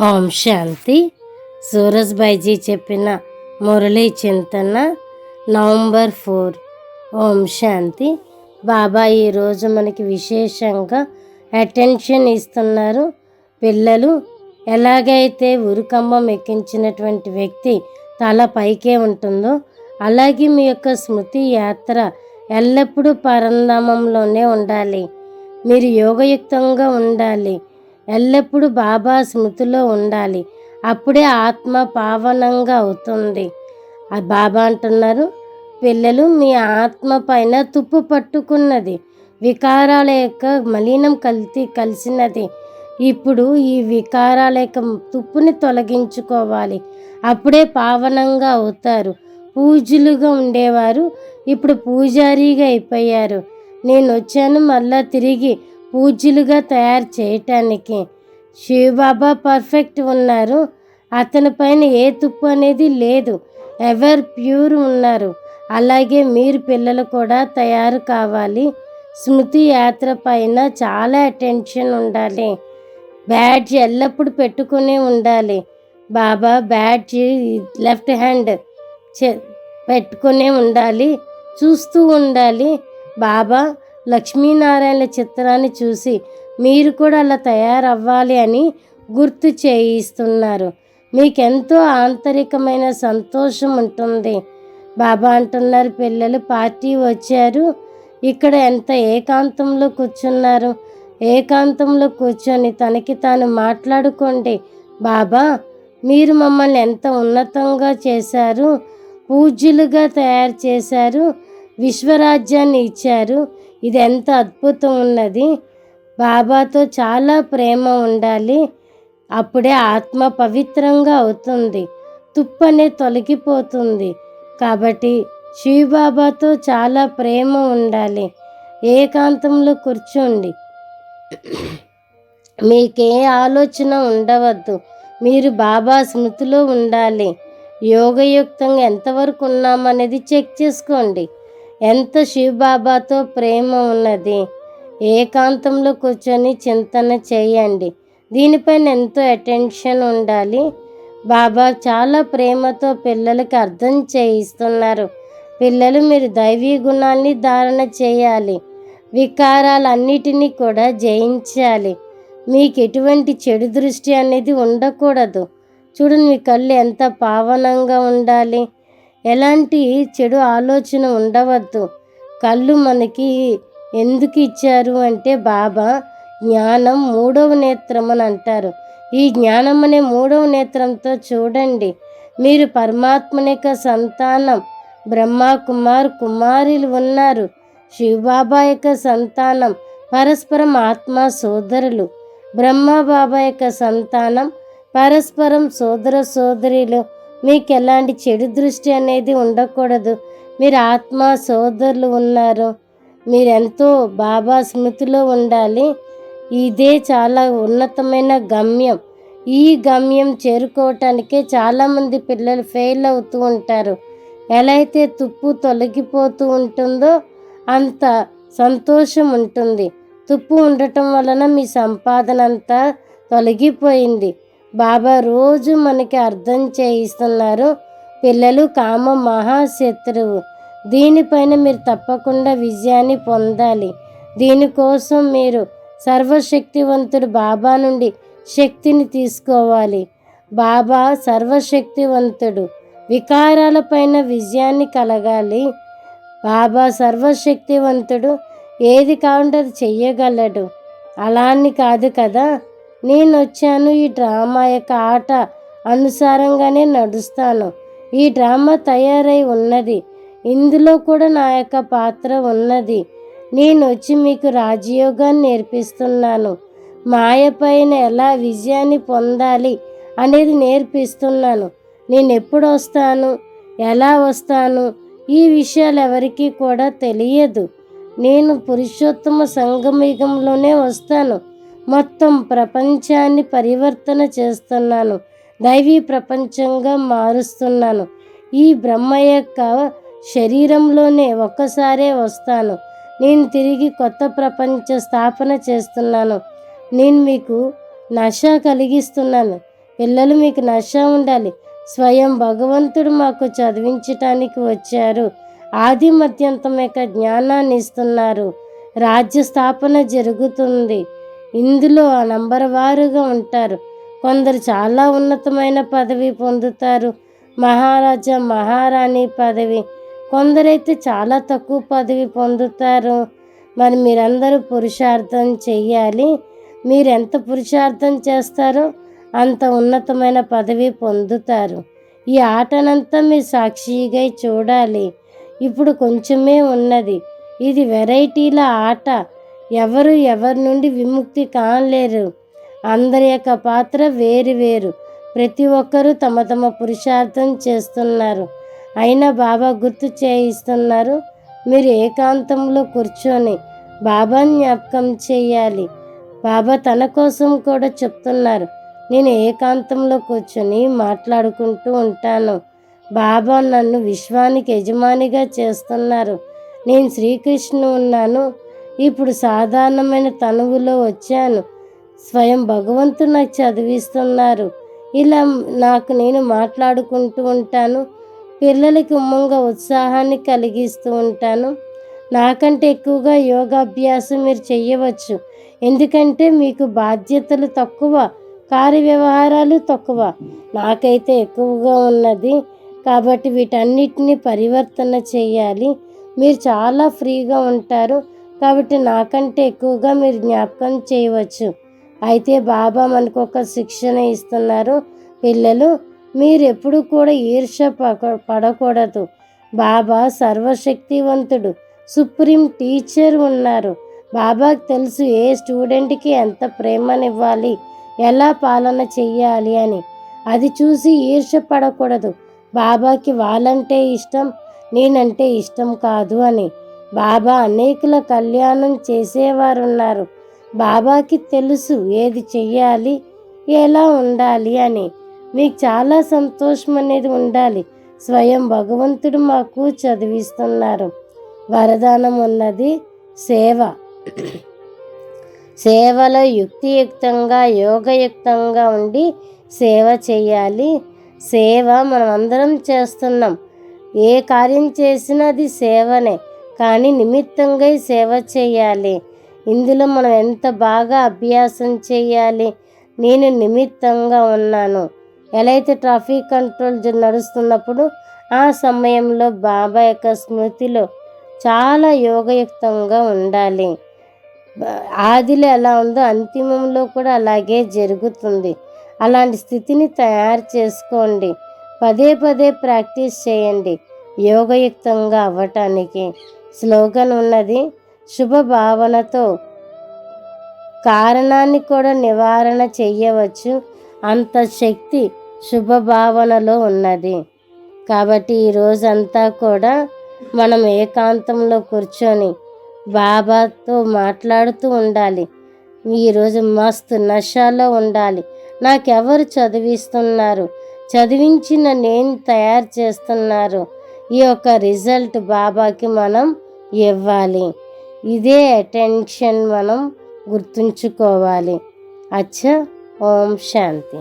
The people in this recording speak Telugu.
ఓం శాంతి. సూరజ్భాయిజీ చెప్పిన మురళీ చింతన నవంబర్ 4. ఓం శాంతి. బాబా ఈరోజు మనకి విశేషంగా అటెన్షన్ ఇస్తున్నారు. పిల్లలు, ఎలాగైతే ఉరుకంబం ఎక్కించినటువంటి వ్యక్తి తల పైకే ఉంటుందో అలాగే మీ యొక్క స్మృతి యాత్ర ఎల్లప్పుడూ పరంధామంలోనే ఉండాలి. మీరు యోగయుక్తంగా ఉండాలి. ఎల్లప్పుడూ బాబా స్మృతిలో ఉండాలి. అప్పుడే ఆత్మ పావనంగా అవుతుంది. ఆ బాబా అంటున్నారు, పిల్లలు, మీ ఆత్మ పైన తుప్పు పట్టుకున్నది, వికారాల యొక్క మలినం కలిసినది. ఇప్పుడు ఈ వికారాల యొక్క తుప్పుని తొలగించుకోవాలి. అప్పుడే పావనంగా అవుతారు. పూజలుగా ఉండేవారు ఇప్పుడు పూజారిగా అయిపోయారు. నేను వచ్చాను మళ్ళా తిరిగి పూజ్యులుగా తయారు చేయటానికి. శివబాబా పర్ఫెక్ట్ ఉన్నారు. అతని పైన ఏ తుప్పు అనేది లేదు. ఎవర్ ప్యూర్ ఉన్నారు. అలాగే మీరు పిల్లలు కూడా తయారు కావాలి. స్మృతి యాత్ర పైన చాలా అటెన్షన్ ఉండాలి. బ్యాడ్జ్ ఎల్లప్పుడూ పెట్టుకునే ఉండాలి. బాబా బ్యాడ్జ్ లెఫ్ట్ హ్యాండ్ పెట్టుకునే ఉండాలి. చూస్తూ ఉండాలి. బాబా లక్ష్మీనారాయణ చిత్రాన్ని చూసి మీరు కూడా అలా తయారవ్వాలి అని గుర్తు చేయిస్తున్నారు. మీకెంతో ఆంతరికమైన సంతోషం ఉంటుంది. బాబా అంటున్నారు, పిల్లలు పార్టీ వచ్చారు, ఇక్కడ ఎంత ఏకాంతంలో కూర్చున్నారు. ఏకాంతంలో కూర్చొని తనకి తాను మాట్లాడుకోండి. బాబా, మీరు మమ్మల్ని ఎంత ఉన్నతంగా చేశారు, పూజ్యులుగా తయారు చేశారు, విశ్వరాజ్యాన్ని ఇచ్చారు. ఇది ఎంత అద్భుతం ఉన్నది. బాబాతో చాలా ప్రేమ ఉండాలి. అప్పుడే ఆత్మ పవిత్రంగా అవుతుంది. తుప్పనే తొలగిపోతుంది. కాబట్టి శివబాబాతో చాలా ప్రేమ ఉండాలి. ఏకాంతంలో కూర్చోండి. మీకే ఆలోచన ఉండవద్దు. మీరు బాబా స్మృతిలో ఉండాలి. యోగయుక్తంగా ఎంతవరకు ఉన్నామనేది చెక్ చేసుకోండి. ఎంత శివబాబాతో ప్రేమ ఉన్నది. ఏకాంతంలో కూర్చొని చింతన చేయండి. దీనిపైన ఎంతో అటెన్షన్ ఉండాలి. బాబా చాలా ప్రేమతో పిల్లలకి అర్థం చేయిస్తున్నారు. పిల్లలు, మీరు దైవీ గుణాల్ని ధారణ చేయాలి. వికారాలన్నిటినీ కూడా జయించాలి. మీకు ఎటువంటి చెడు దృష్టి అనేది ఉండకూడదు. చూడండి, మీ కళ్ళు ఎంత పావనంగా ఉండాలి. ఎలాంటి చెడు ఆలోచన ఉండవద్దు. కళ్ళు మనకి ఎందుకు ఇచ్చారు అంటే బాబా జ్ఞానం 3వ నేత్రం అని అంటారు. ఈ జ్ఞానం అనే 3వ నేత్రంతో చూడండి. మీరు పరమాత్మని యొక్క సంతానం. బ్రహ్మ కుమారులు ఉన్నారు. శివబాబా యొక్క సంతానం. పరస్పరం ఆత్మ సోదరులు. బ్రహ్మ బాబా యొక్క సంతానం. పరస్పరం సోదర సోదరులు. మీకు ఎలాంటి చెడు దృష్టి అనేది ఉండకూడదు. మీరు ఆత్మ సోదరులు ఉన్నారు. మీరెంతో బాబా స్మృతిలో ఉండాలి. ఇదే చాలా ఉన్నతమైన గమ్యం. ఈ గమ్యం చేరుకోవటానికే చాలామంది పిల్లలు ఫెయిల్ అవుతూ ఉంటారు. ఎలా అయితే తుప్పు తొలగిపోతూ ఉంటుందో అంత సంతోషం ఉంటుంది. తుప్పు ఉండటం వలన మీ సంపాదన అంతా తొలగిపోయింది. బాబా రోజు మనకి అర్థం చేయిస్తున్నారు. పిల్లలు, కామ మహాశత్రువు. దీనిపైన మీరు తప్పకుండా విజయాన్ని పొందాలి. దీనికోసం మీరు సర్వశక్తివంతుడు బాబా నుండి శక్తిని తీసుకోవాలి. బాబా సర్వశక్తివంతుడు. వికారాలపైన విజయాన్ని కలగాలి. బాబా సర్వశక్తివంతుడు. ఏది కావాలంటే అది చెయ్యగలడు. అలా అని కాదు కదా, నేను వచ్చాను, ఈ డ్రామా యొక్క ఆట అనుసారంగానే నడుస్తాను. ఈ డ్రామా తయారై ఉన్నది. ఇందులో కూడా నా యొక్క పాత్ర ఉన్నది. నేను వచ్చి మీకు రాజయోగాన్ని నేర్పిస్తున్నాను. మాయ పైన ఎలా విజయాన్ని పొందాలి అనేది నేర్పిస్తున్నాను. నేను ఎప్పుడు వస్తాను, ఎలా వస్తాను, ఈ విషయాలు ఎవరికీ కూడా తెలియదు. నేను పురుషోత్తమ సంగమయుగంలోనే వస్తాను. మొత్తం ప్రపంచాన్ని పరివర్తన చేస్తున్నాను. దైవీ ప్రపంచంగా మారుస్తున్నాను. ఈ బ్రహ్మ యొక్క శరీరంలోనే ఒక్కసారే వస్తాను. నేను తిరిగి కొత్త ప్రపంచ స్థాపన చేస్తున్నాను. నేను మీకు నష కలిగిస్తున్నాను. పిల్లలు మీకు నష ఉండాలి. స్వయం భగవంతుడు మాకు చదివించటానికి వచ్చారు. ఆది మధ్యంతం యొక్క జ్ఞానాన్ని ఇస్తున్నారు. రాజ్య స్థాపన జరుగుతుంది. ఇందులో ఆ నంబర్ వారుగా ఉంటారు. కొందరు చాలా ఉన్నతమైన పదవి పొందుతారు, మహారాజా మహారాణి పదవి. కొందరైతే చాలా తక్కువ పదవి పొందుతారు. మరి మీరందరూ పురుషార్థం చెయ్యాలి. మీరెంత పురుషార్థం చేస్తారో అంత ఉన్నతమైన పదవి పొందుతారు. ఈ ఆటనంతా మీరు సాక్షిగా చూడాలి. ఇప్పుడు కొంచెమే ఉన్నది. ఇది వెరైటీల ఆట. ఎవరి నుండి విముక్తి కాలేరు. అందరి యొక్క పాత్ర వేరు వేరు. ప్రతి ఒక్కరూ తమ తమ పురుషార్థం చేస్తున్నారు. అయినా బాబా గుర్తు చేయిస్తున్నారు, మీరు ఏకాంతంలో కూర్చొని బాబాని జ్ఞాపకం చేయాలి. బాబా తన కోసం కూడా చెప్తున్నారు, నేను ఏకాంతంలో కూర్చొని మాట్లాడుకుంటూ ఉంటాను. బాబా నన్ను విశ్వానికి యజమానిగా చేస్తున్నారు. నేను శ్రీకృష్ణుడు ఉన్నాను. ఇప్పుడు సాధారణమైన తనువులో వచ్చాను. స్వయం భగవంతుడు నాకు చదివిస్తున్నారు. ఇలా నేను మాట్లాడుకుంటూ ఉంటాను. పిల్లలకి ఉమ్మంగా ఉత్సాహాన్ని కలిగిస్తూ ఉంటాను. నాకంటే ఎక్కువగా యోగాభ్యాసం మీరు చెయ్యవచ్చు. ఎందుకంటే మీకు బాధ్యతలు తక్కువ, కార్యవ్యవహారాలు తక్కువ. నాకైతే ఎక్కువగా ఉన్నది. కాబట్టి వీటన్నిటిని పరివర్తన చేయాలి. మీరు చాలా ఫ్రీగా ఉంటారు. కాబట్టి నాకంటే ఎక్కువగా మీరు జ్ఞాపకం చేయవచ్చు. అయితే బాబా మనకు ఒక శిక్షణ ఇస్తున్నారు. పిల్లలు, మీరు ఎప్పుడు కూడా ఈర్ష్య పడకూడదు. బాబా సర్వశక్తివంతుడు, సుప్రీం టీచర్ ఉన్నారు. బాబాకి తెలుసు ఏ స్టూడెంట్కి ఎంత ప్రేమనివ్వాలి, ఎలా పాలన చెయ్యాలి అని. అది చూసి ఈర్ష్య పడకూడదు. బాబాకి వాళ్ళంటే ఇష్టం, నేనంటే ఇష్టం కాదు అని. బాబా అనేకుల కళ్యాణం చేసేవారున్నారు. బాబాకి తెలుసు ఏది చెయ్యాలి, ఎలా ఉండాలి అని. మీకు చాలా సంతోషం అనేది ఉండాలి. స్వయం భగవంతుడు మాకు చదివిస్తున్నారు. వరదానం ఉన్నది సేవ. సేవలో యుక్తియుక్తంగా యోగయుక్తంగా ఉండి సేవ చేయాలి. సేవ మనం అందరం చేస్తున్నాం. ఏ కార్యం చేసినా అది సేవనే, కానీ నిమిత్తంగా సేవ చేయాలి. ఇందులో మనం ఎంత బాగా అభ్యాసం చేయాలి. నేను నిమిత్తంగా ఉన్నాను. ఎలా అయితే ట్రాఫిక్ కంట్రోల్ నడుస్తున్నప్పుడు ఆ సమయంలో బాబా యొక్క స్మృతిలో చాలా యోగయుక్తంగా ఉండాలి. ఆదిలో ఎలా ఉందో అంతిమంలో కూడా అలాగే జరుగుతుంది. అలాంటి స్థితిని తయారు చేసుకోండి. పదే పదే ప్రాక్టీస్ చేయండి యోగయుక్తంగా అవ్వటానికి. స్లోగన్ ఉన్నది, శుభ భావనతో కారణాన్ని కూడా నివారణ చెయ్యవచ్చు. అంత శక్తి శుభభావనలో ఉన్నది. కాబట్టి ఈరోజంతా కూడా మనం ఏకాంతంలో కూర్చొని బాబాతో మాట్లాడుతూ ఉండాలి. ఈరోజు మస్తు నషాలో ఉండాలి. నాకెవరు చదివిస్తున్నారు, చదివించిన నేను తయారు చేస్తున్నారు. ఈ యొక్క రిజల్ట్ బాబాకి మనం ఇవ్వాలి. ఇదే అటెన్షన్ మనం గుర్తుంచుకోవాలి. అచ్చా, ఓం శాంతి.